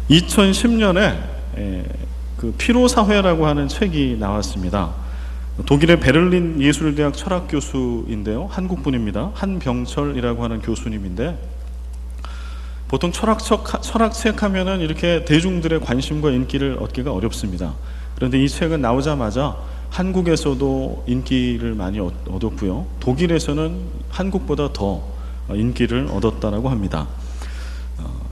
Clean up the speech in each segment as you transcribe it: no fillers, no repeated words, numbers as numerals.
2010년에 그 피로사회라고 하는 책이 나왔습니다. 독일의 베를린 예술대학 철학 교수인데요, 한국분입니다. 한병철이라고 하는 교수님인데, 보통 철학책 하면은 이렇게 대중들의 관심과 인기를 얻기가 어렵습니다. 그런데 이 책은 나오자마자 한국에서도 인기를 많이 얻었고요, 독일에서는 한국보다 더 인기를 얻었다라고 합니다.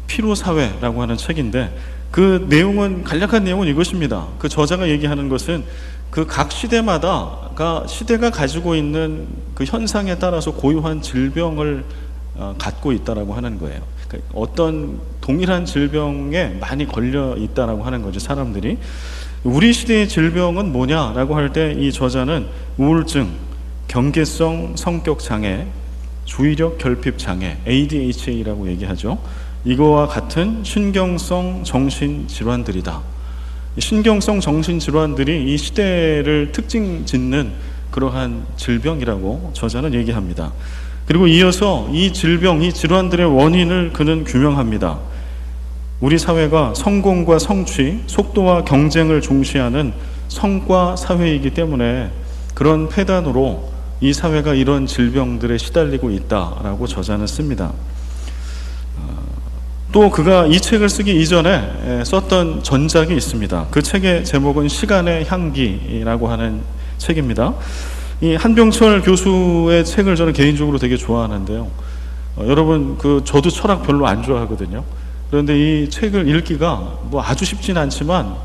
피로사회라고 하는 책인데, 그 내용은, 간략한 내용은 이것입니다. 그 저자가 얘기하는 것은 그 각 시대가 가지고 있는 그 현상에 따라서 고유한 질병을 갖고 있다라고 하는 거예요. 그러니까 어떤 동일한 질병에 많이 걸려 있다라고 하는 거죠, 사람들이. 우리 시대의 질병은 뭐냐라고 할 때 이 저자는 우울증, 경계성 성격 장애, 주의력 결핍 장애, ADHA라고 얘기하죠. 이거와 같은 신경성 정신 질환들이다. 신경성 정신 질환들이 이 시대를 특징 짓는 그러한 질병이라고 저자는 얘기합니다. 그리고 이어서 이 질병, 이 질환들의 원인을 그는 규명합니다. 우리 사회가 성공과 성취, 속도와 경쟁을 중시하는 성과 사회이기 때문에 그런 폐단으로 이 사회가 이런 질병들에 시달리고 있다라고 저자는 씁니다. 또 그가 이 책을 쓰기 이전에 썼던 전작이 있습니다. 그 책의 제목은 시간의 향기라고 하는 책입니다. 이 한병철 교수의 책을 저는 개인적으로 되게 좋아하는데요, 여러분, 저도 철학 별로 안 좋아하거든요. 그런데 이 책을 읽기가 뭐 아주 쉽진 않지만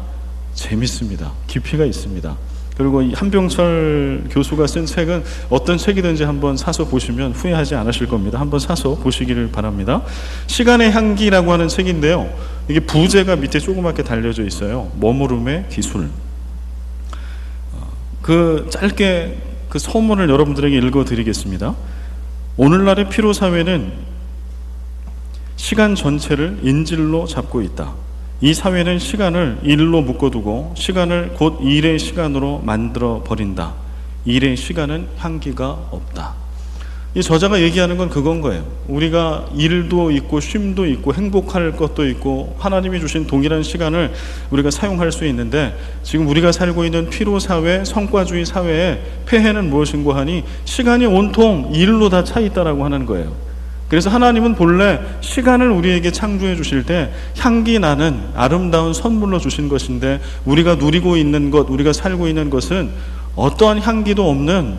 재밌습니다. 깊이가 있습니다. 그리고 이 한병철 교수가 쓴 책은 어떤 책이든지 한번 사서 보시면 후회하지 않으실 겁니다. 한번 사서 보시기를 바랍니다. 시간의 향기라고 하는 책인데요, 이게 부제가 밑에 조그맣게 달려져 있어요. 머무름의 기술. 짧게 그 서문을 여러분들에게 읽어드리겠습니다. 오늘날의 피로사회는 시간 전체를 인질로 잡고 있다. 이 사회는 시간을 일로 묶어두고 시간을 곧 일의 시간으로 만들어 버린다. 일의 시간은 향기가 없다. 이 저자가 얘기하는 건 그건 거예요. 우리가 일도 있고 쉼도 있고 행복할 것도 있고 하나님이 주신 동일한 시간을 우리가 사용할 수 있는데, 지금 우리가 살고 있는 피로사회, 성과주의 사회의 폐해는 무엇인가 하니 시간이 온통 일로 다 차 있다라고 하는 거예요. 그래서 하나님은 본래 시간을 우리에게 창조해 주실 때 향기 나는 아름다운 선물로 주신 것인데, 우리가 누리고 있는 것, 우리가 살고 있는 것은 어떠한 향기도 없는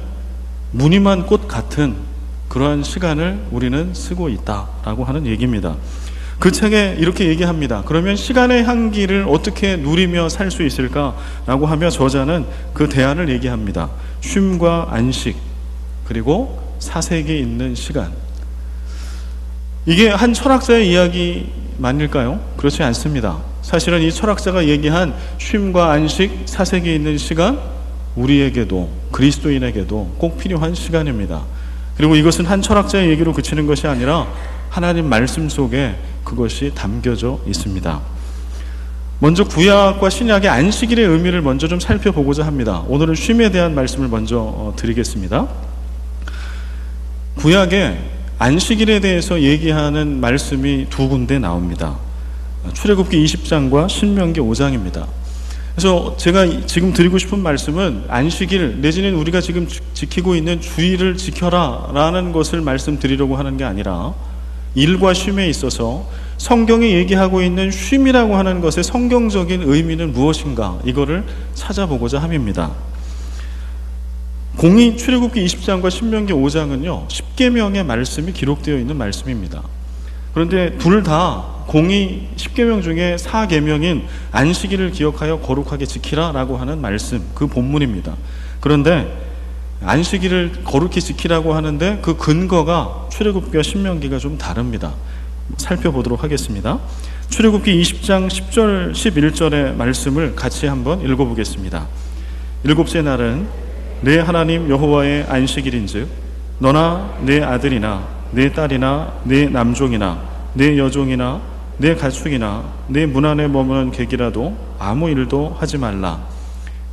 무늬만 꽃 같은 그러한 시간을 우리는 쓰고 있다라고 하는 얘기입니다. 그 책에 이렇게 얘기합니다. 그러면 시간의 향기를 어떻게 누리며 살 수 있을까라고 하며 저자는 그 대안을 얘기합니다. 쉼과 안식, 그리고 사색이 있는 시간. 이게 한 철학자의 이야기만일까요? 그렇지 않습니다. 사실은 이 철학자가 얘기한 쉼과 안식, 사색이 있는 시간, 우리에게도, 그리스도인에게도 꼭 필요한 시간입니다. 그리고 이것은 한 철학자의 얘기로 그치는 것이 아니라 하나님 말씀 속에 그것이 담겨져 있습니다. 먼저 구약과 신약의 안식일의 의미를 먼저 좀 살펴보고자 합니다. 오늘은 쉼에 대한 말씀을 먼저 드리겠습니다. 구약에 안식일에 대해서 얘기하는 말씀이 두 군데 나옵니다. 출애굽기 20장과 신명기 5장입니다. 그래서 제가 지금 드리고 싶은 말씀은 안식일 내지는 우리가 지금 지키고 있는 주일을 지켜라 라는 것을 말씀드리려고 하는 게 아니라, 일과 쉼에 있어서 성경이 얘기하고 있는 쉼이라고 하는 것의 성경적인 의미는 무엇인가, 이거를 찾아보고자 함입니다. 공이 출애굽기 20장과 신명기 5장은요 10계명의 말씀이 기록되어 있는 말씀입니다. 그런데 둘 다 공이 10계명 중에 4계명인 안식일을 기억하여 거룩하게 지키라 라고 하는 말씀, 그 본문입니다. 그런데 안식일을 거룩히 지키라고 하는데 그 근거가 출애굽기와 신명기가 좀 다릅니다. 살펴보도록 하겠습니다. 출애굽기 20장 10절 11절의 말씀을 같이 한번 읽어보겠습니다. 일곱째 날은 내 하나님 여호와의 안식일인즉 너나 내 아들이나 내 딸이나 내 남종이나 내 여종이나 내 가축이나 내 문 안에 머무는 객이라도 아무 일도 하지 말라.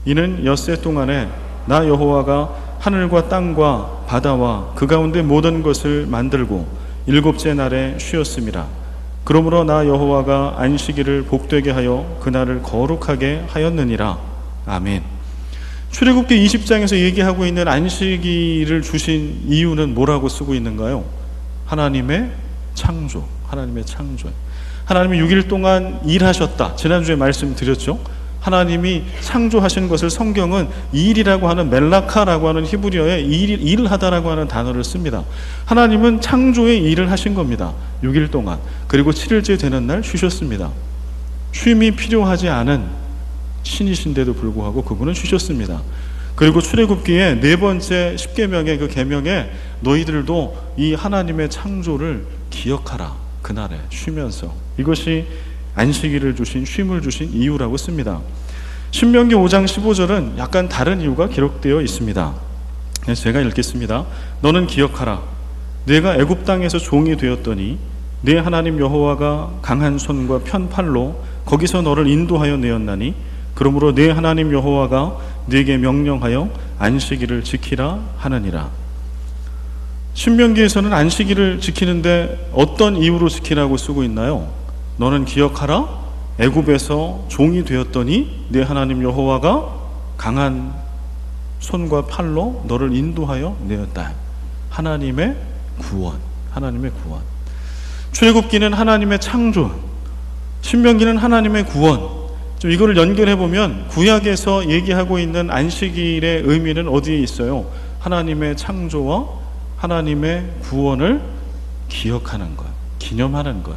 이는 엿새 동안에 나 여호와가 하늘과 땅과 바다와 그 가운데 모든 것을 만들고 일곱째 날에 쉬었음이라. 그러므로 나 여호와가 안식일을 복되게 하여 그날을 거룩하게 하였느니라. 아멘. 출애굽기 20장에서 얘기하고 있는 안식일을 주신 이유는 뭐라고 쓰고 있는가요? 하나님의 창조. 하나님의 창조. 하나님이 6일 동안 일하셨다. 지난주에 말씀드렸죠. 하나님이 창조하신 것을 성경은 일이라고 하는 멜라카라고 하는 히브리어에 일하다라고 하는 단어를 씁니다. 하나님은 창조의 일을 하신 겁니다. 6일 동안. 그리고 7일째 되는 날 쉬셨습니다. 쉼이 필요하지 않은 신이신데도 불구하고 그분은 쉬셨습니다. 그리고 출애굽기에 네 번째 십계명의 그 계명에 너희들도 이 하나님의 창조를 기억하라. 그날에 쉬면서. 이것이 안식일을 주신, 쉼을 주신 이유라고 씁니다. 신명기 5장 15절은 약간 다른 이유가 기록되어 있습니다. 그래서 제가 읽겠습니다. 너는 기억하라. 내가 애굽 땅에서 종이 되었더니 내 하나님 여호와가 강한 손과 편 팔로 거기서 너를 인도하여 내었나니 그러므로 내 하나님 여호와가 네게 명령하여 안식일을 지키라 하느니라. 신명기에서는 안식일을 지키는데 어떤 이유로 지키라고 쓰고 있나요? 너는 기억하라. 애굽에서 종이 되었더니 네 하나님 여호와가 강한 손과 팔로 너를 인도하여 내었다. 하나님의 구원. 하나님의 구원. 출애굽기는 하나님의 창조, 신명기는 하나님의 구원. 좀 이거를 연결해 보면 구약에서 얘기하고 있는 안식일의 의미는 어디에 있어요? 하나님의 창조와 하나님의 구원을 기억하는 것, 기념하는 것.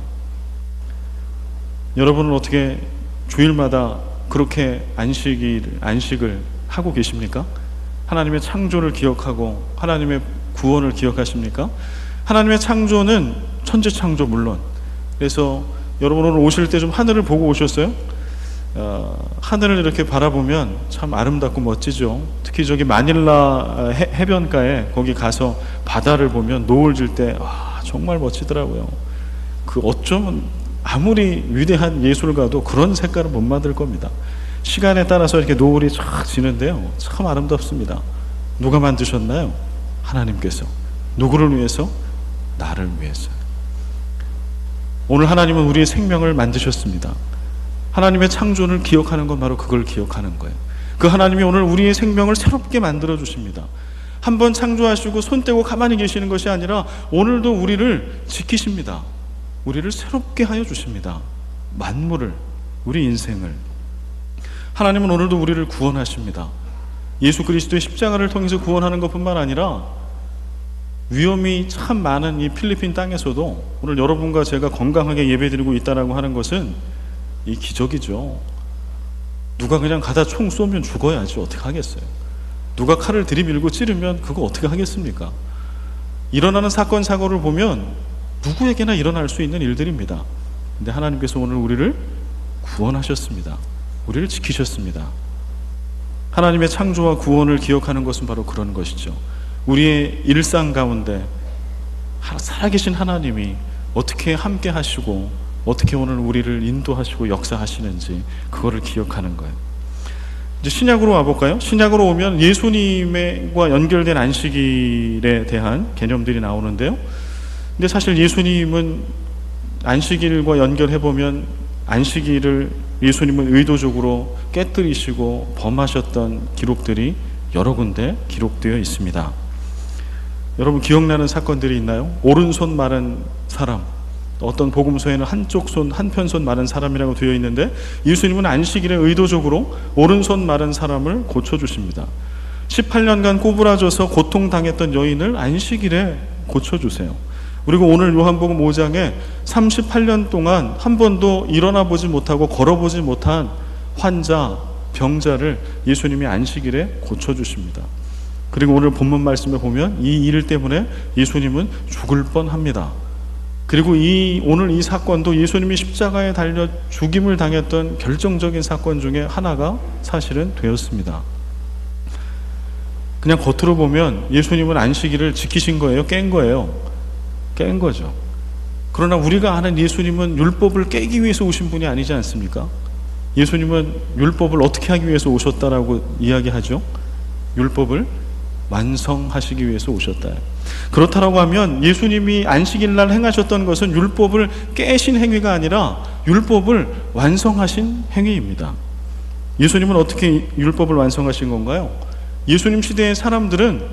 여러분은 어떻게 주일마다 그렇게 안식을 하고 계십니까? 하나님의 창조를 기억하고 하나님의 구원을 기억하십니까? 하나님의 창조는 천지 창조 물론. 그래서 여러분 오늘 오실 때 좀 하늘을 보고 오셨어요? 하늘을 이렇게 바라보면 참 아름답고 멋지죠. 특히 저기 마닐라 해변가에 거기 가서 바다를 보면 노을 질 때 정말 멋지더라고요. 그 어쩌면 아무리 위대한 예술가도 그런 색깔을 못 만들 겁니다. 시간에 따라서 이렇게 노을이 쫙 지는데요, 참 아름답습니다. 누가 만드셨나요? 하나님께서. 누구를 위해서? 나를 위해서. 오늘 하나님은 우리의 생명을 만드셨습니다. 하나님의 창조를 기억하는 건 바로 그걸 기억하는 거예요. 그 하나님이 오늘 우리의 생명을 새롭게 만들어 주십니다. 한번 창조하시고 손 떼고 가만히 계시는 것이 아니라 오늘도 우리를 지키십니다. 우리를 새롭게 하여 주십니다. 만물을, 우리 인생을. 하나님은 오늘도 우리를 구원하십니다. 예수 그리스도의 십자가를 통해서 구원하는 것뿐만 아니라 위험이 참 많은 이 필리핀 땅에서도 오늘 여러분과 제가 건강하게 예배드리고 있다라고 하는 것은 이 기적이죠. 누가 그냥 가다 총 쏘면 죽어야지 어떻게 하겠어요? 누가 칼을 들이밀고 찌르면 그거 어떻게 하겠습니까? 일어나는 사건 사고를 보면 누구에게나 일어날 수 있는 일들입니다. 근데 하나님께서 오늘 우리를 구원하셨습니다. 우리를 지키셨습니다. 하나님의 창조와 구원을 기억하는 것은 바로 그런 것이죠. 우리의 일상 가운데 살아계신 하나님이 어떻게 함께 하시고 어떻게 오늘 우리를 인도하시고 역사하시는지 그거를 기억하는 거예요. 이제 신약으로 와볼까요? 신약으로 오면 예수님과 연결된 안식일에 대한 개념들이 나오는데요. 근데 사실 예수님은 안식일과 연결해보면 안식일을 예수님은 의도적으로 깨뜨리시고 범하셨던 기록들이 여러 군데 기록되어 있습니다. 여러분 기억나는 사건들이 있나요? 오른손 마른 사람, 어떤 복음서에는 한쪽 손, 한편 손 마른 사람이라고 되어 있는데 예수님은 안식일에 의도적으로 오른손 마른 사람을 고쳐주십니다. 18년간 꼬부라져서 고통당했던 여인을 안식일에 고쳐주세요. 그리고 오늘 요한복음 5장에 38년 동안 한 번도 일어나 보지 못하고 걸어보지 못한 환자, 병자를 예수님이 안식일에 고쳐주십니다. 그리고 오늘 본문 말씀에 보면 이 일 때문에 예수님은 죽을 뻔합니다. 그리고 오늘 이 사건도 예수님이 십자가에 달려 죽임을 당했던 결정적인 사건 중에 하나가 사실은 되었습니다. 그냥 겉으로 보면 예수님은 안식일을 지키신 거예요? 깬 거예요? 깬 거죠. 그러나 우리가 아는 예수님은 율법을 깨기 위해서 오신 분이 아니지 않습니까? 예수님은 율법을 어떻게 하기 위해서 오셨다라고 이야기하죠? 율법을 완성하시기 위해서 오셨다. 그렇다라고 하면 예수님이 안식일 날 행하셨던 것은 율법을 깨신 행위가 아니라 율법을 완성하신 행위입니다. 예수님은 어떻게 율법을 완성하신 건가요? 예수님 시대의 사람들은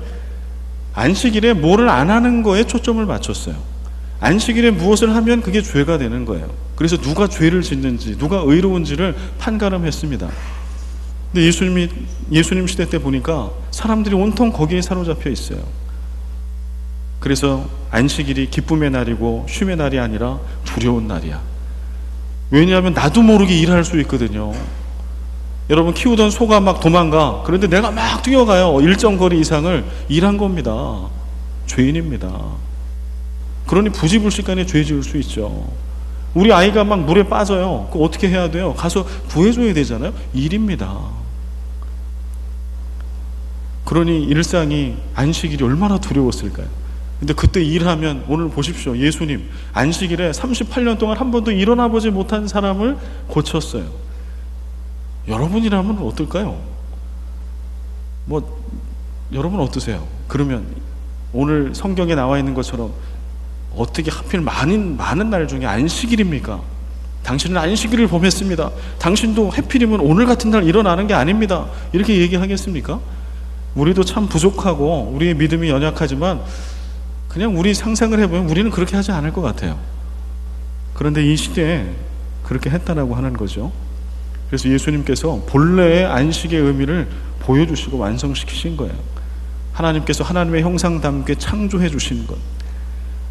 안식일에 뭐를 안 하는 거에 초점을 맞췄어요. 안식일에 무엇을 하면 그게 죄가 되는 거예요. 그래서 누가 죄를 짓는지, 누가 의로운지를 판가름했습니다. 근데 예수님 시대 때 보니까 사람들이 온통 거기에 사로잡혀 있어요. 그래서 안식일이 기쁨의 날이고 쉼의 날이 아니라 두려운 날이야. 왜냐하면 나도 모르게 일할 수 있거든요. 여러분, 키우던 소가 막 도망가. 그런데 내가 막 뛰어가요. 일정 거리 이상을 일한 겁니다. 죄인입니다. 그러니 부지불식간에 죄 지을 수 있죠. 우리 아이가 막 물에 빠져요. 그거 어떻게 해야 돼요? 가서 구해줘야 되잖아요. 일입니다. 그러니 일상이, 안식일이 얼마나 두려웠을까요? 근데 그때 일하면, 오늘 보십시오. 예수님 안식일에 38년 동안 한 번도 일어나 보지 못한 사람을 고쳤어요. 여러분이라면 어떨까요? 여러분 어떠세요? 그러면 오늘 성경에 나와 있는 것처럼 어떻게 하필 많은 날 중에 안식일입니까? 당신은 안식일을 범했습니다. 당신도 하필이면 오늘 같은 날 일어나는 게 아닙니다. 이렇게 얘기하겠습니까? 우리도 참 부족하고 우리의 믿음이 연약하지만 그냥 우리 상상을 해보면 우리는 그렇게 하지 않을 것 같아요. 그런데 이 시대에 그렇게 했다라고 하는 거죠. 그래서 예수님께서 본래의 안식의 의미를 보여주시고 완성시키신 거예요. 하나님께서 하나님의 형상답게 창조해 주신 것,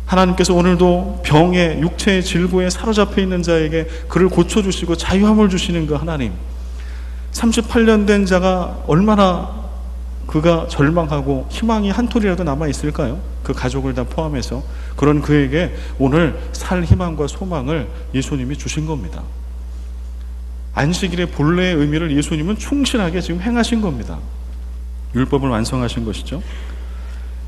하나님께서 오늘도 병에, 육체의 질고에 사로잡혀 있는 자에게 그를 고쳐주시고 자유함을 주시는 그 하나님, 38년 된 자가 얼마나 그가 절망하고 희망이 한 톨이라도 남아있을까요? 그 가족을 다 포함해서. 그런 그에게 오늘 살 희망과 소망을 예수님이 주신 겁니다. 안식일의 본래의 의미를 예수님은 충실하게 지금 행하신 겁니다. 율법을 완성하신 것이죠.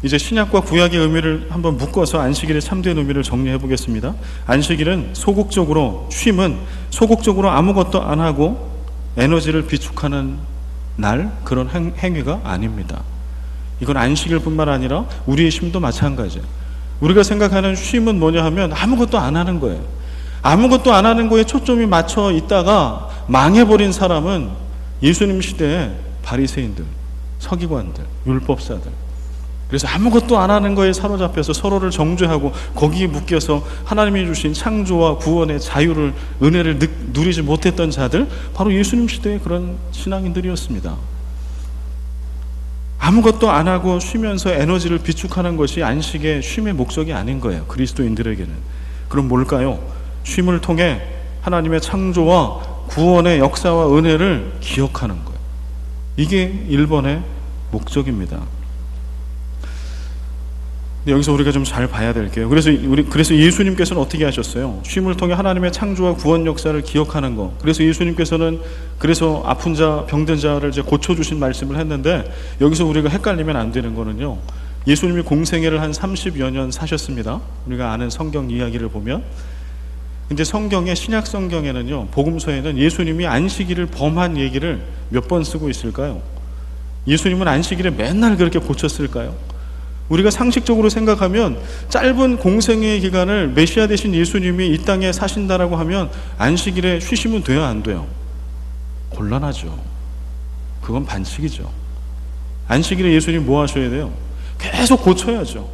이제 신약과 구약의 의미를 한번 묶어서 안식일의 참된 의미를 정리해 보겠습니다. 안식일은 소극적으로, 쉼은 소극적으로 아무것도 안 하고 에너지를 비축하는 날, 그런 행위가 아닙니다. 이건 안식일뿐만 아니라 우리의 쉼도 마찬가지예요. 우리가 생각하는 쉼은 뭐냐 하면 아무것도 안 하는 거예요. 아무것도 안 하는 거에 초점이 맞춰 있다가 망해버린 사람은 예수님 시대의 바리새인들, 서기관들, 율법사들. 그래서 아무것도 안 하는 거에 사로잡혀서 서로를 정죄하고 거기에 묶여서 하나님이 주신 창조와 구원의 자유를, 은혜를 누리지 못했던 자들, 바로 예수님 시대의 그런 신앙인들이었습니다. 아무것도 안 하고 쉬면서 에너지를 비축하는 것이 안식의 쉼의 목적이 아닌 거예요. 그리스도인들에게는. 그럼 뭘까요? 쉼을 통해 하나님의 창조와 구원의 역사와 은혜를 기억하는 거예요. 이게 1번의 목적입니다. 근데 여기서 우리가 좀 잘 봐야 될게요. 그래서 예수님께서는 어떻게 하셨어요? 쉼을 통해 하나님의 창조와 구원 역사를 기억하는 거. 그래서 예수님께서는 아픈 자, 병든 자를 이제 고쳐주신 말씀을 했는데, 여기서 우리가 헷갈리면 안 되는 거는요, 예수님이 공생애를 한 30여 년 사셨습니다. 우리가 아는 성경 이야기를 보면. 근데 성경에, 신약 성경에는요, 복음서에는 예수님이 안식일을 범한 얘기를 몇 번 쓰고 있을까요? 예수님은 안식일에 맨날 그렇게 고쳤을까요? 우리가 상식적으로 생각하면 짧은 공생의 기간을 메시아 되신 예수님이 이 땅에 사신다라고 하면 안식일에 쉬시면 돼요, 안 돼요? 곤란하죠. 그건 반칙이죠. 안식일에 예수님 뭐 하셔야 돼요? 계속 고쳐야죠.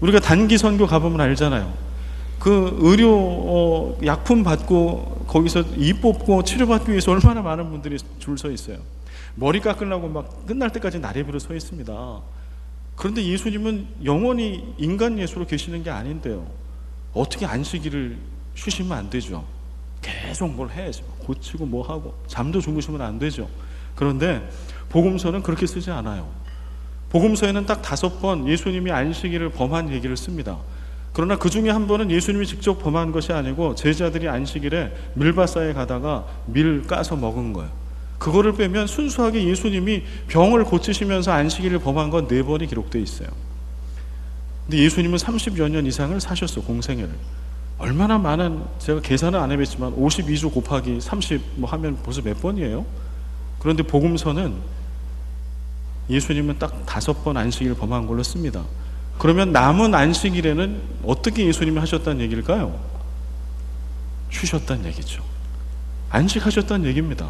우리가 단기 선교 가보면 알잖아요. 그 의료 약품 받고 거기서 입 뽑고 치료받기 위해서 얼마나 많은 분들이 줄 서 있어요. 머리 깎으려고 막 끝날 때까지 나래비로 서 있습니다. 그런데 예수님은 영원히 인간 예수로 계시는 게 아닌데요, 어떻게 안식일을 쉬시면 안 되죠? 계속 뭘 해야죠. 고치고 뭐 하고, 잠도 주무시면 안 되죠. 그런데 복음서는 그렇게 쓰지 않아요. 복음서에는 딱 5번 예수님이 안식일을 범한 얘기를 씁니다. 그러나 그 중에 한 번은 예수님이 직접 범한 것이 아니고 제자들이 안식일에 밀밭사에 가다가 밀 까서 먹은 거예요. 그거를 빼면 순수하게 예수님이 병을 고치시면서 안식일을 범한 건 4번이 기록되어 있어요. 근데 예수님은 30여 년 이상을 사셨어, 공생애를. 얼마나 많은, 제가 계산은 안 해봤지만 52주 곱하기 30 뭐 하면 벌써 몇 번이에요? 그런데 복음서는 예수님은 딱 5번 안식일 범한 걸로 씁니다. 그러면 남은 안식일에는 어떻게 예수님이 하셨다는 얘기일까요? 쉬셨다는 얘기죠. 안식하셨다는 얘기입니다.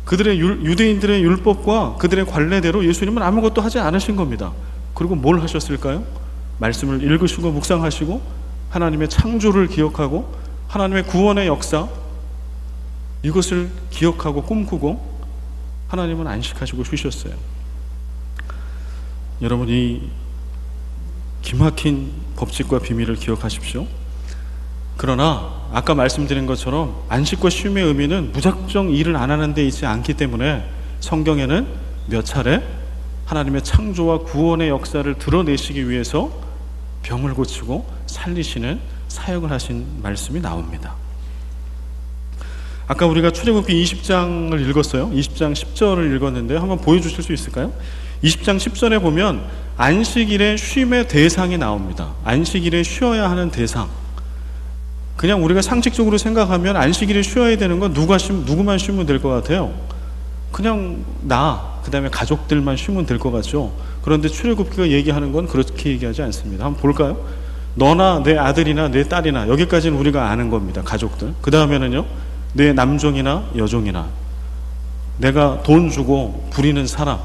그들의 유대인들의 율법과 그들의 관례대로 예수님은 아무것도 하지 않으신 겁니다. 그리고 뭘 하셨을까요? 말씀을 읽으시고 묵상하시고 하나님의 창조를 기억하고 하나님의 구원의 역사, 이것을 기억하고 꿈꾸고 하나님은 안식하시고 쉬셨어요. 여러분, 이 기막힌 법칙과 비밀을 기억하십시오. 그러나 아까 말씀드린 것처럼 안식과 쉼의 의미는 무작정 일을 안 하는 데 있지 않기 때문에 성경에는 몇 차례 하나님의 창조와 구원의 역사를 드러내시기 위해서 병을 고치고 살리시는 사역을 하신 말씀이 나옵니다. 아까 우리가 출애굽기 20장을 읽었어요. 20장 10절을 읽었는데 한번 보여주실 수 있을까요? 20장 10절에 보면 안식일의 쉼의 대상이 나옵니다. 안식일에 쉬어야 하는 대상. 그냥 우리가 상식적으로 생각하면 안식일에 쉬어야 되는 건 누구만 쉬면 될 것 같아요. 그냥 그 다음에 가족들만 쉬면 될 것 같죠. 그런데 출애굽기가 얘기하는 건 그렇게 얘기하지 않습니다. 한번 볼까요? 너나 내 아들이나 내 딸이나, 여기까지는 우리가 아는 겁니다. 가족들. 그 다음에는요, 내 남종이나 여종이나, 내가 돈 주고 부리는 사람,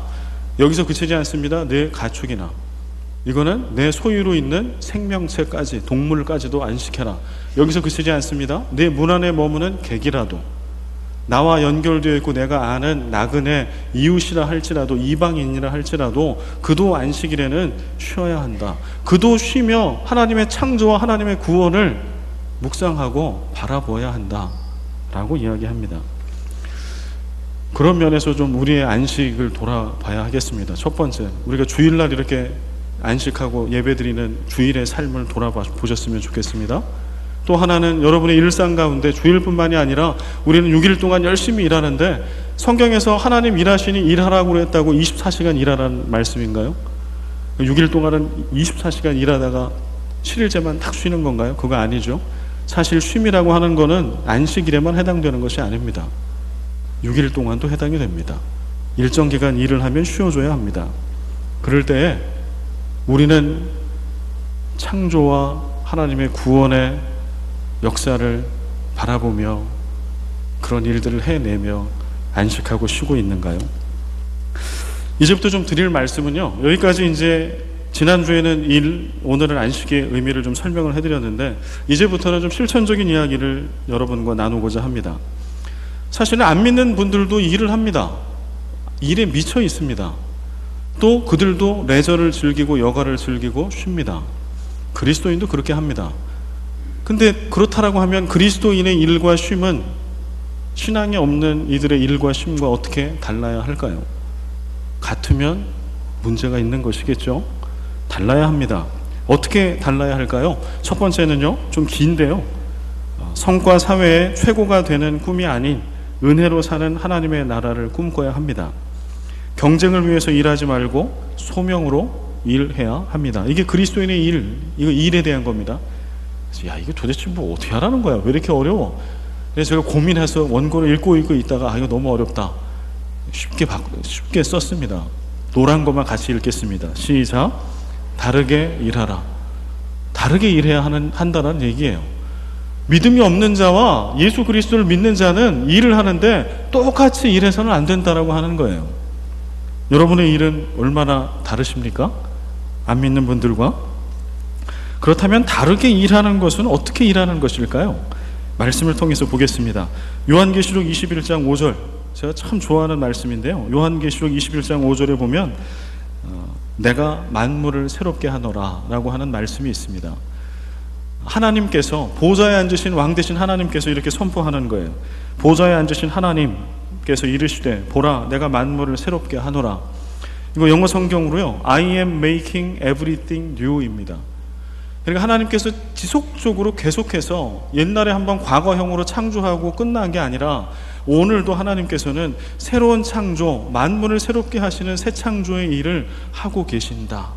여기서 그치지 않습니다. 내 가축이나, 이거는 내 소유로 있는 생명체까지, 동물까지도 안식해라. 여기서 그치지 않습니다. 내 문 안에 머무는 객이라도, 나와 연결되어 있고 내가 아는 나그네 이웃이라 할지라도, 이방인이라 할지라도 그도 안식일에는 쉬어야 한다. 그도 쉬며 하나님의 창조와 하나님의 구원을 묵상하고 바라보아야 한다 라고 이야기합니다. 그런 면에서 좀 우리의 안식을 돌아봐야 하겠습니다. 첫 번째, 우리가 주일날 이렇게 안식하고 예배드리는 주일의 삶을 돌아보셨으면 좋겠습니다. 또 하나는 여러분의 일상 가운데 주일뿐만이 아니라 우리는 6일 동안 열심히 일하는데, 성경에서 하나님 일하시니 일하라고 했다고 24시간 일하라는 말씀인가요? 6일 동안은 24시간 일하다가 7일째만 딱 쉬는 건가요? 그거 아니죠. 사실 쉼이라고 하는 거는 안식일에만 해당되는 것이 아닙니다. 6일 동안도 해당이 됩니다. 일정 기간 일을 하면 쉬어줘야 합니다. 그럴 때에 우리는 창조와 하나님의 구원의 역사를 바라보며 그런 일들을 해내며 안식하고 쉬고 있는가요? 이제부터 좀 드릴 말씀은요, 여기까지 이제 지난주에는 일, 오늘은 안식의 의미를 좀 설명을 해드렸는데, 이제부터는 좀 실천적인 이야기를 여러분과 나누고자 합니다. 사실은 안 믿는 분들도 일을 합니다. 일에 미쳐 있습니다. 또 그들도 레저를 즐기고 여가를 즐기고 쉽니다. 그리스도인도 그렇게 합니다. 근데 그렇다라고 하면 그리스도인의 일과 쉼은 신앙이 없는 이들의 일과 쉼과 어떻게 달라야 할까요? 같으면 문제가 있는 것이겠죠. 달라야 합니다. 어떻게 달라야 할까요? 첫 번째는요, 좀 긴데요, 성과 사회의 최고가 되는 꿈이 아닌 은혜로 사는 하나님의 나라를 꿈꿔야 합니다. 경쟁을 위해서 일하지 말고 소명으로 일해야 합니다. 이게 그리스도인의 일, 이거 일에 대한 겁니다. 야, 이거 도대체 뭐 어떻게 하라는 거야? 왜 이렇게 어려워? 그래서 제가 고민해서 원고를 읽고 있다가 이거 너무 어렵다. 쉽게 썼습니다. 노란 것만 같이 읽겠습니다. 시작. 다르게 일하라. 다르게 일해야 한다는 얘기예요. 믿음이 없는 자와 예수 그리스도를 믿는 자는 일을 하는데 똑같이 일해서는 안 된다라고 하는 거예요. 여러분의 일은 얼마나 다르십니까? 안 믿는 분들과? 그렇다면 다르게 일하는 것은 어떻게 일하는 것일까요? 말씀을 통해서 보겠습니다. 요한계시록 21장 5절, 제가 참 좋아하는 말씀인데요, 요한계시록 21장 5절에 보면 내가 만물을 새롭게 하노라 라고 하는 말씀이 있습니다. 하나님께서, 보좌에 앉으신 왕 되신 하나님께서 이렇게 선포하는 거예요. 보좌에 앉으신 하나님께서 이르시되 보라 내가 만물을 새롭게 하노라. 이거 영어 성경으로요, I am making everything new입니다. 그러니까 하나님께서 지속적으로 계속해서 옛날에 한번 과거형으로 창조하고 끝난 게 아니라 오늘도 하나님께서는 새로운 창조, 만물을 새롭게 하시는 새 창조의 일을 하고 계신다.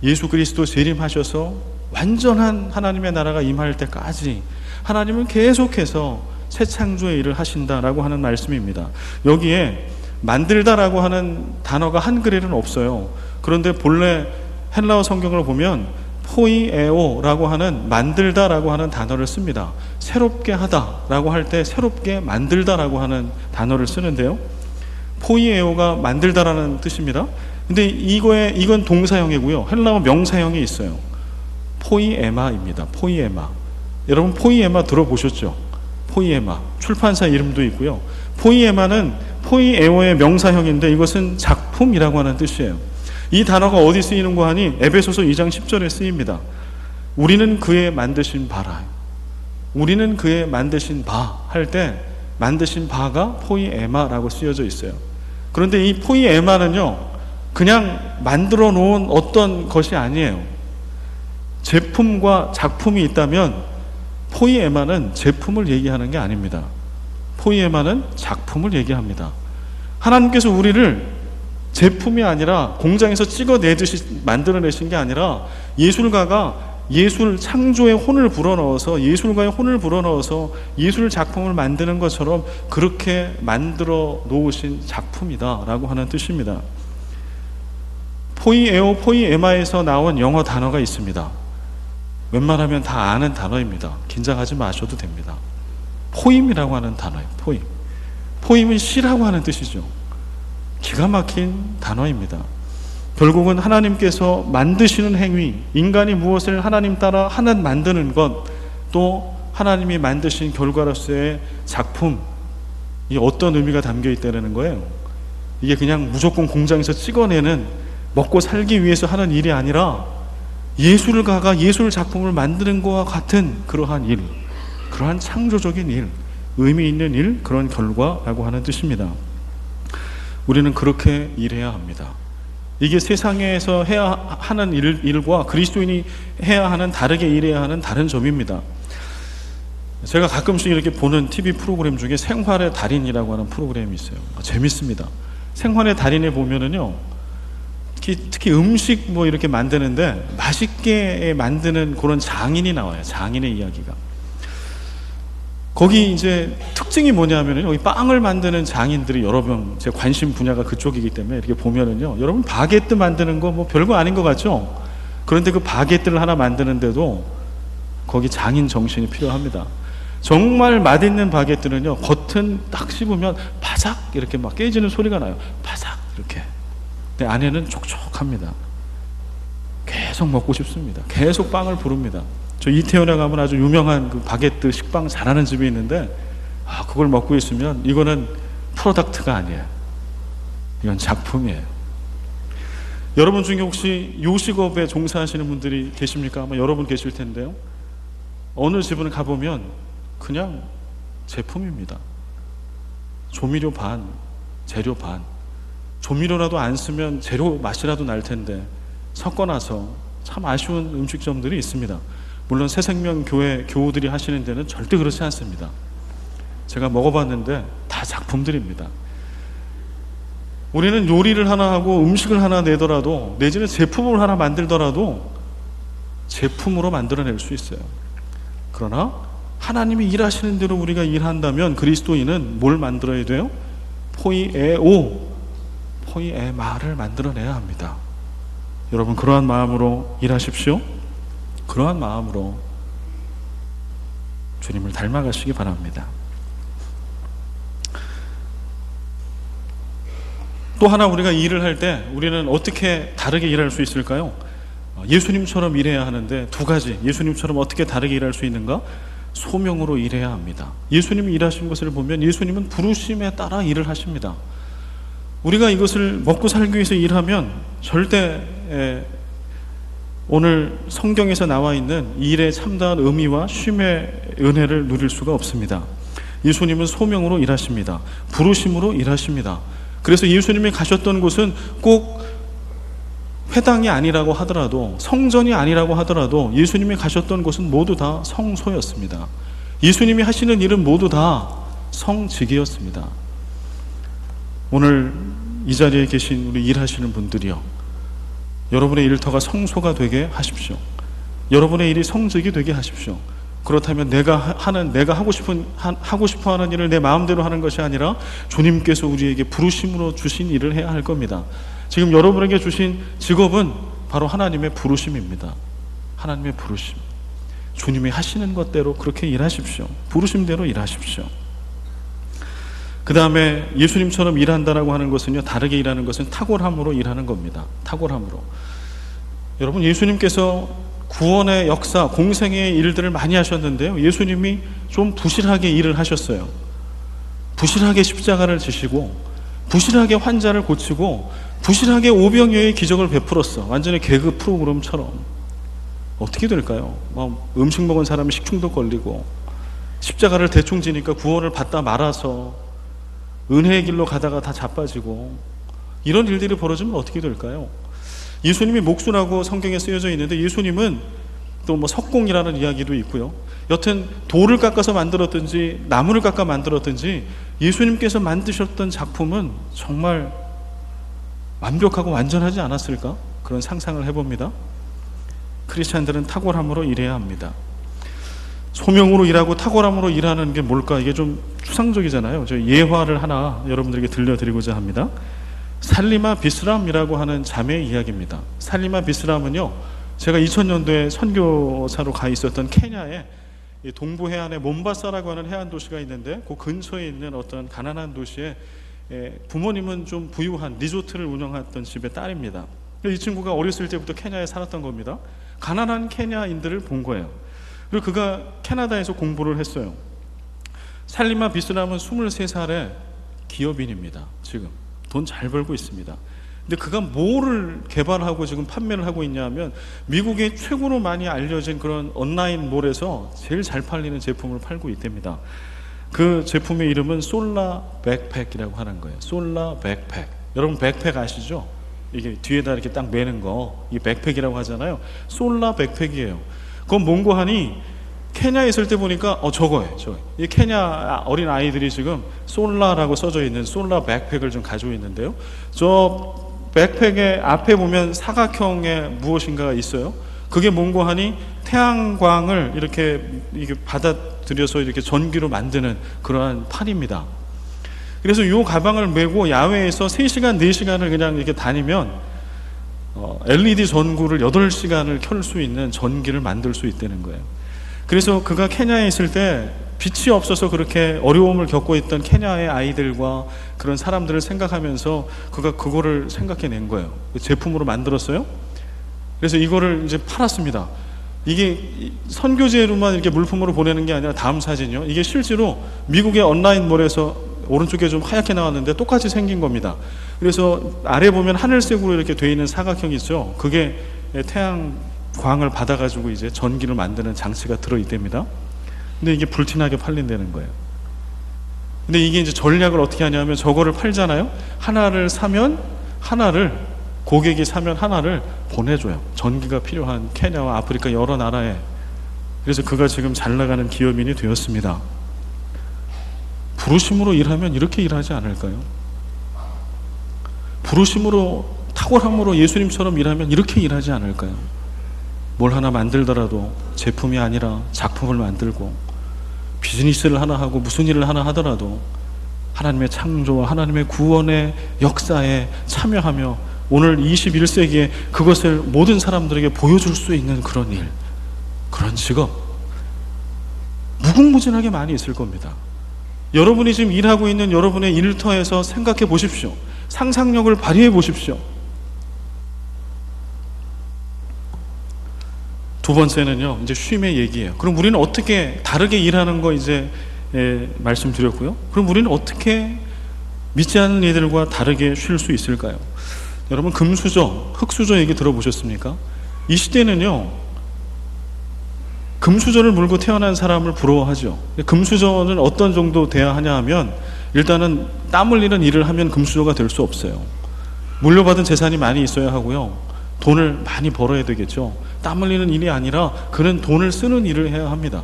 예수 그리스도 재림하셔서 완전한 하나님의 나라가 임할 때까지 하나님은 계속해서 새 창조의 일을 하신다라고 하는 말씀입니다. 여기에 만들다라고 하는 단어가 한글에는 없어요. 그런데 본래 헬라어 성경을 보면 포이에오라고 하는 만들다라고 하는 단어를 씁니다. 새롭게 하다라고 할 때 새롭게 만들다라고 하는 단어를 쓰는데요. 포이에오가 만들다라는 뜻입니다. 근데 이건 동사형이고요. 헬라어 명사형이 있어요. 포이에마입니다. 포이에마. 여러분 포이에마 들어보셨죠? 포이에마. 출판사 이름도 있고요. 포이에마는 포이에오의 명사형인데 이것은 작품이라고 하는 뜻이에요. 이 단어가 어디 쓰이는고 하니 에베소서 2장 10절에 쓰입니다. 우리는 그의 만드신 바라. 우리는 그의 만드신 바 할 때 만드신 바가 포이에마라고 쓰여져 있어요. 그런데 이 포이에마는요, 그냥 만들어 놓은 어떤 것이 아니에요. 제품과 작품이 있다면 포이에마는 제품을 얘기하는 게 아닙니다. 포이에마는 작품을 얘기합니다. 하나님께서 우리를 제품이 아니라 공장에서 찍어내듯이 만들어내신 게 아니라 예술가가 예술 창조의 혼을 불어넣어서 예술가의 혼을 불어넣어서 예술 작품을 만드는 것처럼 그렇게 만들어 놓으신 작품이다라고 하는 뜻입니다. 포이에오, 포이에마에서 나온 영어 단어가 있습니다. 웬만하면 다 아는 단어입니다. 긴장하지 마셔도 됩니다. 포임이라고 하는 단어예요. 포임. 포임은 시라고 하는 뜻이죠. 기가 막힌 단어입니다. 결국은 하나님께서 만드시는 행위, 인간이 무엇을 하나님 따라 하나 만드는 것, 또 하나님이 만드신 결과로서의 작품, 이 어떤 의미가 담겨 있다는 거예요. 이게 그냥 무조건 공장에서 찍어내는 먹고 살기 위해서 하는 일이 아니라 예술가가 예술 작품을 만드는 것과 같은 그러한 일, 그러한 창조적인 일, 의미 있는 일, 그런 결과라고 하는 뜻입니다. 우리는 그렇게 일해야 합니다. 이게 세상에서 해야 하는 일과 그리스도인이 해야 하는, 다르게 일해야 하는 다른 점입니다. 제가 가끔씩 이렇게 보는 TV 프로그램 중에 생활의 달인이라고 하는 프로그램이 있어요. 재밌습니다. 생활의 달인에 보면은요, 특히 음식 뭐 이렇게 만드는데 맛있게 만드는 그런 장인이 나와요. 장인의 이야기가. 거기 이제 특징이 뭐냐면은 여기 빵을 만드는 장인들이 여러 명, 제 관심 분야가 그쪽이기 때문에 이렇게 보면은요, 여러분 바게트 만드는 거 뭐 별거 아닌 것 같죠? 그런데 그 바게트를 하나 만드는데도 거기 장인 정신이 필요합니다. 정말 맛있는 바게트는요, 겉은 딱 씹으면 바삭 이렇게 막 깨지는 소리가 나요. 바삭 이렇게. 근데 안에는 촉촉합니다. 계속 먹고 싶습니다. 계속 빵을 부릅니다. 저 이태원에 가면 아주 유명한 그 바게트 식빵 잘하는 집이 있는데, 그걸 먹고 있으면 이거는 프로덕트가 아니에요. 이건 작품이에요. 여러분 중에 혹시 요식업에 종사하시는 분들이 계십니까? 아마 여러분 계실 텐데요. 어느 집을 가보면 그냥 제품입니다. 조미료 반, 재료 반. 조미료라도 안 쓰면 재료 맛이라도 날 텐데 섞어놔서 참 아쉬운 음식점들이 있습니다. 물론 새생명교회 교우들이 하시는 데는 절대 그렇지 않습니다. 제가 먹어봤는데 다 작품들입니다. 우리는 요리를 하나 하고 음식을 하나 내더라도, 내지는 제품을 하나 만들더라도 제품으로 만들어낼 수 있어요. 그러나 하나님이 일하시는 대로 우리가 일한다면 그리스도인은 뭘 만들어야 돼요? 포이에오, 포이에마를 만들어내야 합니다. 여러분 그러한 마음으로 일하십시오. 그러한 마음으로 주님을 닮아가시기 바랍니다. 또 하나 우리가 일을 할 때 우리는 어떻게 다르게 일할 수 있을까요? 예수님처럼 일해야 하는데 두 가지, 예수님처럼 어떻게 다르게 일할 수 있는가? 소명으로 일해야 합니다. 예수님이 일하신 것을 보면 예수님은 부르심에 따라 일을 하십니다. 우리가 이것을 먹고 살기 위해서 일하면 절대 오늘 성경에서 나와 있는 일의 참다한 의미와 쉼의 은혜를 누릴 수가 없습니다. 예수님은 소명으로 일하십니다. 부르심으로 일하십니다. 그래서 예수님이 가셨던 곳은 꼭 회당이 아니라고 하더라도, 성전이 아니라고 하더라도 예수님이 가셨던 곳은 모두 다 성소였습니다. 예수님이 하시는 일은 모두 다 성직이었습니다. 오늘 이 자리에 계신 우리 일하시는 분들이요, 여러분의 일터가 성소가 되게 하십시오. 여러분의 일이 성직이 되게 하십시오. 그렇다면 내가 하고 싶어 하는 일을 내 마음대로 하는 것이 아니라 주님께서 우리에게 부르심으로 주신 일을 해야 할 겁니다. 지금 여러분에게 주신 직업은 바로 하나님의 부르심입니다. 하나님의 부르심. 주님이 하시는 것대로 그렇게 일하십시오. 부르심대로 일하십시오. 그 다음에 예수님처럼 일한다라고 하는 것은요, 다르게 일하는 것은 탁월함으로 일하는 겁니다. 탁월함으로. 여러분, 예수님께서 구원의 역사, 공생의 일들을 많이 하셨는데요, 예수님이 좀 부실하게 일을 하셨어요. 부실하게 십자가를 지시고, 부실하게 환자를 고치고, 부실하게 오병이어의 기적을 베풀었어. 완전히 개그 프로그램처럼. 어떻게 될까요? 음식 먹은 사람이 식중독 걸리고, 십자가를 대충 지니까 구원을 받다 말아서 은혜의 길로 가다가 다 자빠지고, 이런 일들이 벌어지면 어떻게 될까요? 예수님이 목수라고 성경에 쓰여져 있는데, 예수님은 또 석공이라는 이야기도 있고요, 여튼 돌을 깎아서 만들었든지 나무를 깎아 만들었든지 예수님께서 만드셨던 작품은 정말 완벽하고 완전하지 않았을까? 그런 상상을 해봅니다. 크리스찬들은 탁월함으로 일해야 합니다. 소명으로 일하고 탁월함으로 일하는 게 뭘까? 이게 좀 추상적이잖아요. 저 예화를 하나 여러분들에게 들려드리고자 합니다. 살리마 비스람이라고 하는 자매의 이야기입니다. 살리마 비스람은요, 제가 2000년도에 선교사로 가 있었던 케냐의 동부 해안에 몬바사라고 하는 해안 도시가 있는데, 그 근처에 있는 어떤 가난한 도시에 부모님은 좀 부유한 리조트를 운영했던 집의 딸입니다. 이 친구가 어렸을 때부터 케냐에 살았던 겁니다. 가난한 케냐인들을 본 거예요. 그리고 그가 캐나다에서 공부를 했어요. 살리마 비스람은 23살의 기업인입니다. 지금 돈 잘 벌고 있습니다. 근데 그가 뭐를 개발하고 지금 판매를 하고 있냐 하면, 미국의 최고로 많이 알려진 그런 온라인 몰에서 제일 잘 팔리는 제품을 팔고 있답니다. 그 제품의 이름은 솔라 백팩이라고 하는 거예요. 솔라 백팩. 여러분 백팩 아시죠? 이게 뒤에다 이렇게 딱 매는 거, 이 백팩이라고 하잖아요. 솔라 백팩이에요. 그건 뭔고 하니, 케냐에 있을 때 보니까 저거예요. 이 케냐 어린 아이들이 지금 솔라라고 써져 있는 솔라 백팩을 좀 가지고 있는데요, 저 백팩의 앞에 보면 사각형의 무엇인가가 있어요. 그게 뭔고 하니 태양광을 이렇게 받아들여서 이렇게 전기로 만드는 그러한 판입니다. 그래서 이 가방을 메고 야외에서 3시간, 4시간을 그냥 이렇게 다니면 LED 전구를 8시간을 켤 수 있는 전기를 만들 수 있다는 거예요. 그래서 그가 케냐에 있을 때 빛이 없어서 그렇게 어려움을 겪고 있던 케냐의 아이들과 그런 사람들을 생각하면서 그가 그거를 생각해낸 거예요. 제품으로 만들었어요. 그래서 이거를 이제 팔았습니다. 이게 선교제로만 이렇게 물품으로 보내는 게 아니라, 다음 사진이요, 이게 실제로 미국의 온라인몰에서 오른쪽에 좀 하얗게 나왔는데 똑같이 생긴 겁니다. 그래서 아래 보면 하늘색으로 이렇게 되어 있는 사각형이 있죠. 그게 태양광을 받아가지고 이제 전기를 만드는 장치가 들어있답니다. 근데 이게 불티나게 팔린다는 거예요. 근데 이게 이제 전략을 어떻게 하냐면, 저거를 팔잖아요. 하나를 사면 고객이 사면 하나를 보내줘요. 전기가 필요한 케냐와 아프리카 여러 나라에. 그래서 그가 지금 잘 나가는 기업인이 되었습니다. 부르심으로 일하면 이렇게 일하지 않을까요? 부르심으로, 탁월함으로 예수님처럼 일하면 이렇게 일하지 않을까요? 뭘 하나 만들더라도 제품이 아니라 작품을 만들고, 비즈니스를 하나 하고 무슨 일을 하나 하더라도 하나님의 창조와 하나님의 구원의 역사에 참여하며 오늘 21세기에 그것을 모든 사람들에게 보여줄 수 있는 그런 일, 그런 직업, 무궁무진하게 많이 있을 겁니다. 여러분이 지금 일하고 있는 여러분의 일터에서 생각해 보십시오. 상상력을 발휘해 보십시오. 두 번째는요, 이제 쉼의 얘기예요. 그럼 우리는 어떻게 다르게 일하는 거 이제 말씀드렸고요. 그럼 우리는 어떻게 믿지 않는 이들과 다르게 쉴 수 있을까요? 여러분, 금수저, 흙수저 얘기 들어보셨습니까? 이 시대는요, 금수저를 물고 태어난 사람을 부러워하죠. 금수저는 어떤 정도 돼야 하냐 하면, 일단은 땀 흘리는 일을 하면 금수저가 될 수 없어요. 물려받은 재산이 많이 있어야 하고요, 돈을 많이 벌어야 되겠죠. 땀 흘리는 일이 아니라 그는 돈을 쓰는 일을 해야 합니다.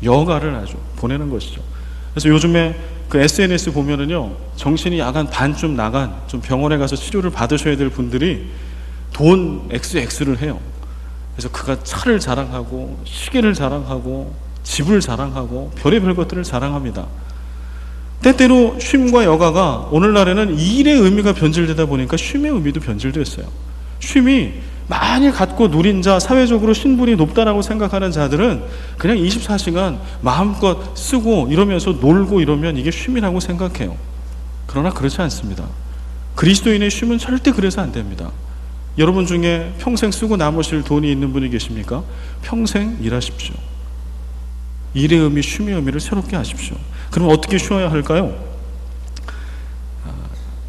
여가를 아주 보내는 것이죠. 그래서 요즘에 그 SNS 보면은요, 정신이 약간 반쯤 나간, 좀 병원에 가서 치료를 받으셔야 될 분들이 돈 XX를 해요. 그래서 그가 차를 자랑하고 시계를 자랑하고 집을 자랑하고 별의별 것들을 자랑합니다. 때때로 쉼과 여가가 오늘날에는 일의 의미가 변질되다 보니까 쉼의 의미도 변질됐어요. 쉼이 많이 갖고 누린 자, 사회적으로 신분이 높다라고 생각하는 자들은 그냥 24시간 마음껏 쓰고 이러면서 놀고 이러면 이게 쉼이라고 생각해요. 그러나 그렇지 않습니다. 그리스도인의 쉼은 절대 그래서 안 됩니다. 여러분 중에 평생 쓰고 남으실 돈이 있는 분이 계십니까? 평생 일하십시오. 일의 의미, 쉼의 의미를 새롭게 하십시오. 그럼 어떻게 쉬어야 할까요?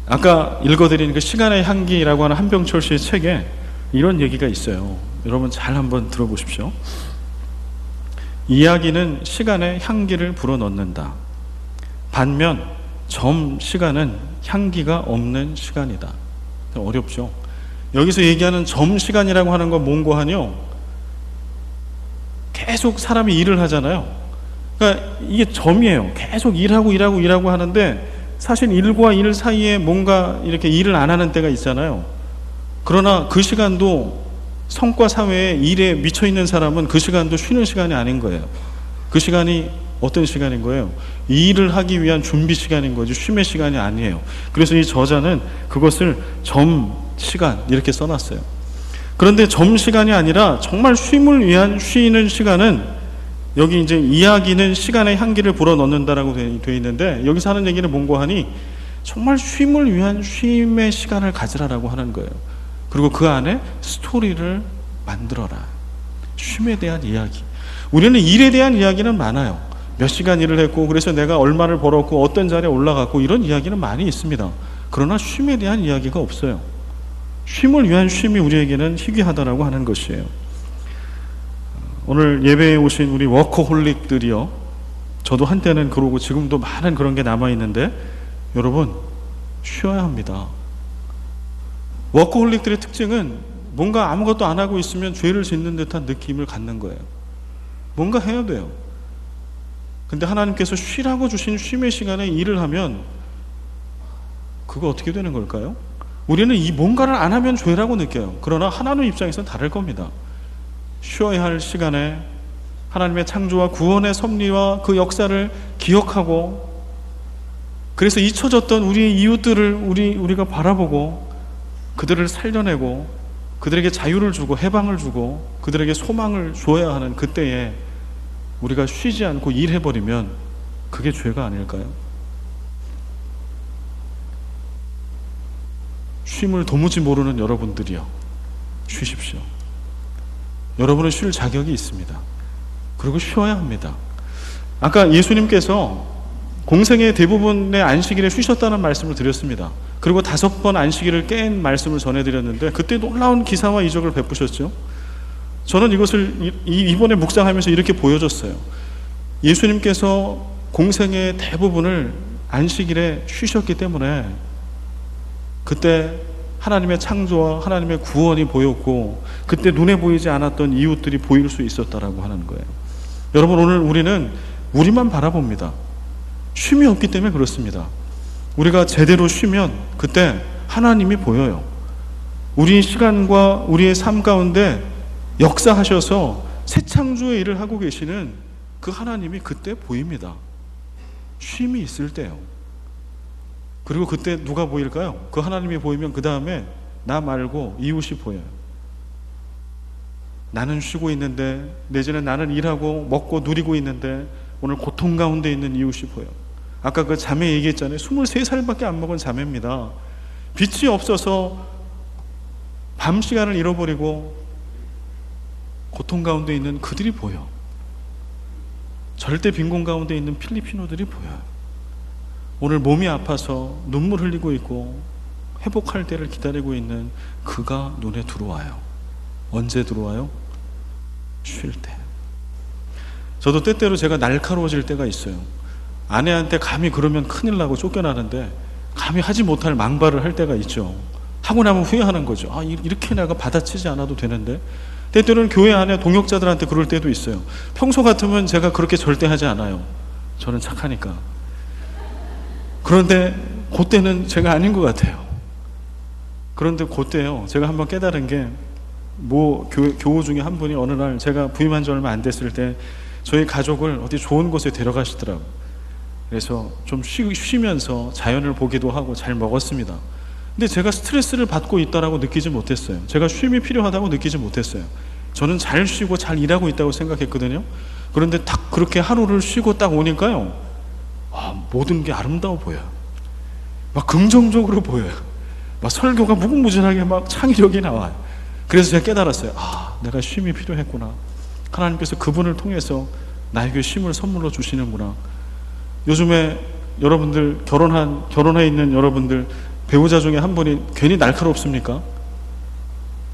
아까 읽어드린 그 시간의 향기라고 하는 한병철 씨의 책에 이런 얘기가 있어요. 여러분 잘 한번 들어보십시오. 이야기는 시간의 향기를 불어넣는다. 반면 점시간은 향기가 없는 시간이다. 어렵죠? 여기서 얘기하는 점시간이라고 하는 건 뭔고하뇨? 계속 사람이 일을 하잖아요. 그러니까 이게 점이에요. 계속 일하고 하는데 사실 일과 일 사이에 뭔가 이렇게 일을 안 하는 때가 있잖아요. 그러나 그 시간도 성과 사회에 일에 미쳐있는 사람은 그 시간도 쉬는 시간이 아닌 거예요. 그 시간이 어떤 시간인 거예요? 이 일을 하기 위한 준비 시간인 거지 쉼의 시간이 아니에요. 그래서 이 저자는 그것을 점시간 이렇게 써놨어요. 그런데 점시간이 아니라 정말 쉼을 위한 쉬는 시간은 여기 이제 이야기는 시간의 향기를 불어넣는다라고 되어 있는데 여기서 하는 얘기는 뭔고 하니 정말 쉼을 위한 쉼의 시간을 가지라라고 하는 거예요. 그리고 그 안에 스토리를 만들어라. 쉼에 대한 이야기. 우리는 일에 대한 이야기는 많아요. 몇 시간 일을 했고 그래서 내가 얼마를 벌었고 어떤 자리에 올라갔고 이런 이야기는 많이 있습니다. 그러나 쉼에 대한 이야기가 없어요. 쉼을 위한 쉼이 우리에게는 희귀하다라고 하는 것이에요. 오늘 예배에 오신 우리 워커홀릭들이요, 저도 한때는 그러고 지금도 많은 그런 게 남아있는데 여러분 쉬어야 합니다. 워커홀릭들의 특징은 뭔가 아무것도 안 하고 있으면 죄를 짓는 듯한 느낌을 갖는 거예요. 뭔가 해야 돼요. 근데 하나님께서 쉬라고 주신 쉼의 시간에 일을 하면 그거 어떻게 되는 걸까요? 우리는 이 뭔가를 안 하면 죄라고 느껴요. 그러나 하나님 입장에서는 다를 겁니다. 쉬어야 할 시간에 하나님의 창조와 구원의 섭리와 그 역사를 기억하고 그래서 잊혀졌던 우리의 이웃들을 우리가 바라보고 그들을 살려내고 그들에게 자유를 주고 해방을 주고 그들에게 소망을 줘야 하는 그때에 우리가 쉬지 않고 일해버리면 그게 죄가 아닐까요? 쉼을 도무지 모르는 여러분들이요, 쉬십시오. 여러분은 쉴 자격이 있습니다. 그리고 쉬어야 합니다. 아까 예수님께서 공생의 대부분의 안식일에 쉬셨다는 말씀을 드렸습니다. 그리고 5번 안식일을 깬 말씀을 전해드렸는데 그때 놀라운 기사와 이적을 베푸셨죠. 저는 이것을 이번에 묵상하면서 이렇게 보여졌어요. 예수님께서 공생의 대부분을 안식일에 쉬셨기 때문에 그때 하나님의 창조와 하나님의 구원이 보였고 그때 눈에 보이지 않았던 이웃들이 보일 수 있었다라고 하는 거예요. 여러분, 오늘 우리는 우리만 바라봅니다. 쉼이 없기 때문에 그렇습니다. 우리가 제대로 쉬면 그때 하나님이 보여요. 우리 시간과 우리의 삶 가운데 역사하셔서 새 창조의 일을 하고 계시는 그 하나님이 그때 보입니다. 쉼이 있을 때요. 그리고 그때 누가 보일까요? 그 하나님이 보이면 그 다음에 나 말고 이웃이 보여요. 나는 쉬고 있는데, 내지는 나는 일하고 먹고 누리고 있는데 오늘 고통 가운데 있는 이웃이 보여. 아까 그 자매 얘기했잖아요. 23살밖에 안 먹은 자매입니다. 빛이 없어서 밤 시간을 잃어버리고 고통 가운데 있는 그들이 보여. 절대 빈곤 가운데 있는 필리피노들이 보여요. 오늘 몸이 아파서 눈물 흘리고 있고 회복할 때를 기다리고 있는 그가 눈에 들어와요. 언제 들어와요? 쉴 때. 저도 때때로 제가 날카로워질 때가 있어요. 아내한테 감히 그러면 큰일 나고 쫓겨나는데 감히 하지 못할 망발을 할 때가 있죠. 하고 나면 후회하는 거죠. 아, 이렇게 내가 받아치지 않아도 되는데. 때때로는 교회 안에 동역자들한테 그럴 때도 있어요. 평소 같으면 제가 그렇게 절대 하지 않아요. 저는 착하니까. 그런데 그때는 제가 아닌 것 같아요. 그런데 그때요, 제가 한번 깨달은 게, 교우 중에 한 분이 어느 날 제가 부임한 지 얼마 안 됐을 때 저희 가족을 어디 좋은 곳에 데려가시더라고요. 그래서 좀 쉬면서 자연을 보기도 하고 잘 먹었습니다. 근데 제가 스트레스를 받고 있다라고 느끼지 못했어요. 제가 쉼이 필요하다고 느끼지 못했어요. 저는 잘 쉬고 잘 일하고 있다고 생각했거든요. 그런데 딱 그렇게 하루를 쉬고 딱 오니까요, 모든 게 아름다워 보여요. 막 긍정적으로 보여요. 막 설교가 무궁무진하게 막 창의력이 나와요. 그래서 제가 깨달았어요. 내가 쉼이 필요했구나. 하나님께서 그분을 통해서 나에게 쉼을 선물로 주시는구나. 요즘에 여러분들 결혼해 있는 여러분들 배우자 중에 한 분이 괜히 날카롭습니까?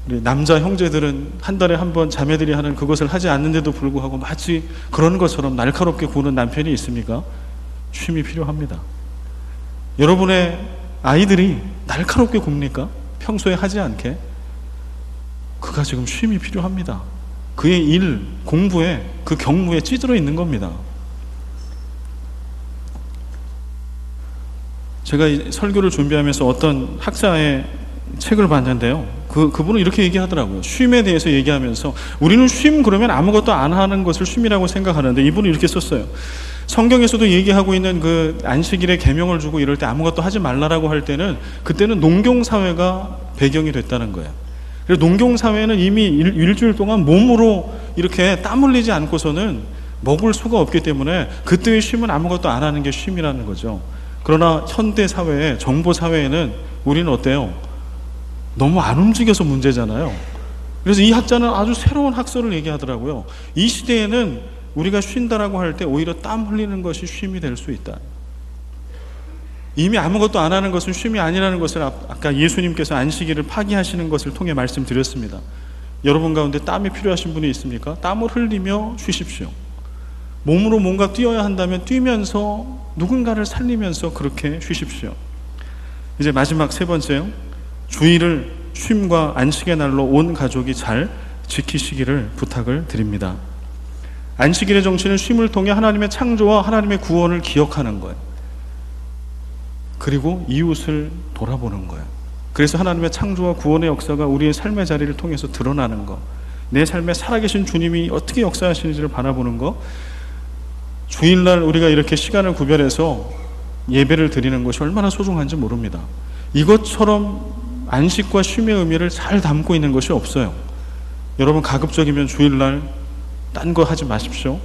우리 남자 형제들은 한 달에 한 번 자매들이 하는 그것을 하지 않는데도 불구하고 마치 그런 것처럼 날카롭게 구는 남편이 있습니까? 쉼이 필요합니다. 여러분의 아이들이 날카롭게 굽니까? 평소에 하지 않게? 그가 지금 쉼이 필요합니다. 그의 일, 공부에, 그 경무에 찌들어 있는 겁니다. 제가 이 설교를 준비하면서 어떤 학자의 책을 봤는데요. 그분은 이렇게 얘기하더라고요. 쉼에 대해서 얘기하면서 우리는 쉼 그러면 아무것도 안 하는 것을 쉼이라고 생각하는데 이분은 이렇게 썼어요. 성경에서도 얘기하고 있는 그 안식일에 계명을 주고 이럴 때 아무것도 하지 말라라고 할 때는 그때는 농경사회가 배경이 됐다는 거예요. 그래서 농경사회는 이미 일주일 동안 몸으로 이렇게 땀 흘리지 않고서는 먹을 수가 없기 때문에 그때의 쉼은 아무것도 안 하는 게 쉼이라는 거죠. 그러나 현대사회에, 정보사회에는 우리는 어때요? 너무 안 움직여서 문제잖아요. 그래서 이 학자는 아주 새로운 학설을 얘기하더라고요. 이 시대에는 우리가 쉰다라고 할 때 오히려 땀 흘리는 것이 쉼이 될 수 있다. 이미 아무것도 안 하는 것은 쉼이 아니라는 것을 아까 예수님께서 안식일을 파기하시는 것을 통해 말씀드렸습니다. 여러분 가운데 땀이 필요하신 분이 있습니까? 땀을 흘리며 쉬십시오. 몸으로 뭔가 뛰어야 한다면 뛰면서 누군가를 살리면서 그렇게 쉬십시오. 이제 마지막 세 번째요. 주일을 쉼과 안식의 날로 온 가족이 잘 지키시기를 부탁을 드립니다. 안식일의 정신은 쉼을 통해 하나님의 창조와 하나님의 구원을 기억하는 거예요. 그리고 이웃을 돌아보는 거예요. 그래서 하나님의 창조와 구원의 역사가 우리의 삶의 자리를 통해서 드러나는 거, 내 삶에 살아계신 주님이 어떻게 역사하시는지를 바라보는 거, 주일날 우리가 이렇게 시간을 구별해서 예배를 드리는 것이 얼마나 소중한지 모릅니다. 이것처럼 안식과 쉼의 의미를 잘 담고 있는 것이 없어요. 여러분 가급적이면 주일날 딴 거 하지 마십시오.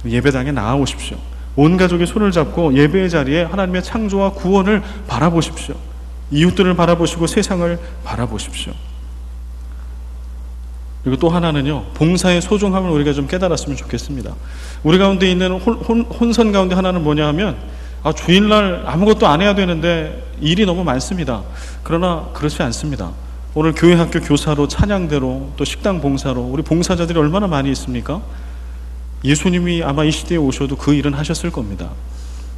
예배당에 나아오십시오. 온 가족이 손을 잡고 예배의 자리에 하나님의 창조와 구원을 바라보십시오. 이웃들을 바라보시고 세상을 바라보십시오. 그리고 또 하나는요, 봉사의 소중함을 우리가 좀 깨달았으면 좋겠습니다. 우리 가운데 있는 혼선 가운데 하나는 뭐냐 하면 주일날 아무것도 안 해야 되는데 일이 너무 많습니다. 그러나 그렇지 않습니다. 오늘 교회 학교 교사로, 찬양대로, 또 식당 봉사로 우리 봉사자들이 얼마나 많이 있습니까? 예수님이 아마 이 시대에 오셔도 그 일은 하셨을 겁니다.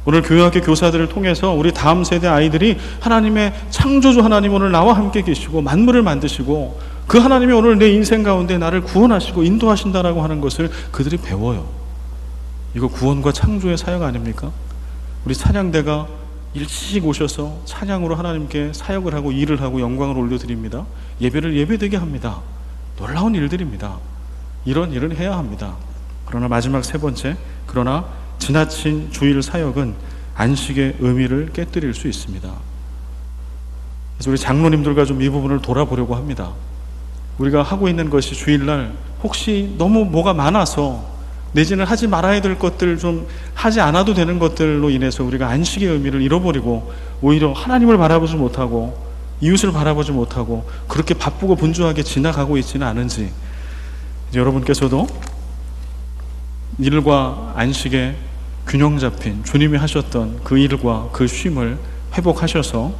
오늘 교회 학교 교사들을 통해서 우리 다음 세대 아이들이 하나님의 창조주 하나님 오늘 나와 함께 계시고 만물을 만드시고 그 하나님이 오늘 내 인생 가운데 나를 구원하시고 인도하신다라고 하는 것을 그들이 배워요. 이거 구원과 창조의 사역 아닙니까? 우리 찬양대가 일찍 오셔서 찬양으로 하나님께 사역을 하고 일을 하고 영광을 올려드립니다. 예배를 예배되게 합니다. 놀라운 일들입니다. 이런 일은 해야 합니다. 그러나 마지막 세 번째, 그러나 지나친 주일 사역은 안식의 의미를 깨뜨릴 수 있습니다. 그래서 우리 장로님들과 좀 이 부분을 돌아보려고 합니다. 우리가 하고 있는 것이 주일날 혹시 너무 뭐가 많아서 내지는 하지 말아야 될 것들 좀 하지 않아도 되는 것들로 인해서 우리가 안식의 의미를 잃어버리고 오히려 하나님을 바라보지 못하고 이웃을 바라보지 못하고 그렇게 바쁘고 분주하게 지나가고 있지는 않은지, 이제 여러분께서도 일과 안식의 균형 잡힌 주님이 하셨던 그 일과 그 쉼을 회복하셔서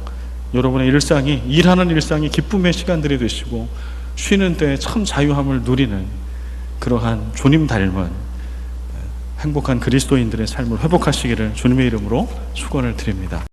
여러분의 일상이, 일하는 일상이 기쁨의 시간들이 되시고 쉬는 때에 참 자유함을 누리는 그러한 주님 닮은 행복한 그리스도인들의 삶을 회복하시기를 주님의 이름으로 축원을 드립니다.